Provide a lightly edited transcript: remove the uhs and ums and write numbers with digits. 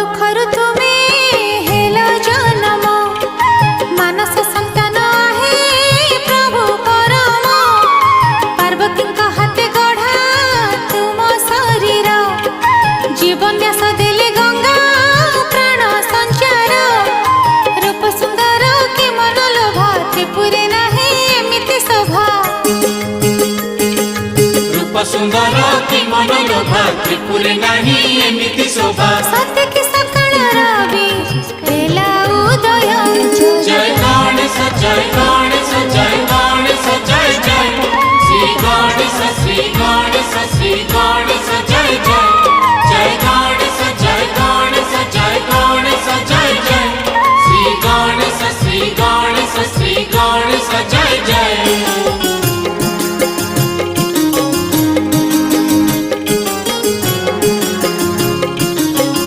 दुखरु तुमे हेलो जन्म मानस संतान आहे प्रभु परम पार्वती हाथे गढ़ा तुम शरीर जीवन व्यास देले गंगा प्राण संचार रूप सुंदर के मन लोभा त्रिपुरे नाही एमिति शोभा रूप सुंदर की मन लोभा त्रिपुरे नाही एमिति शोभा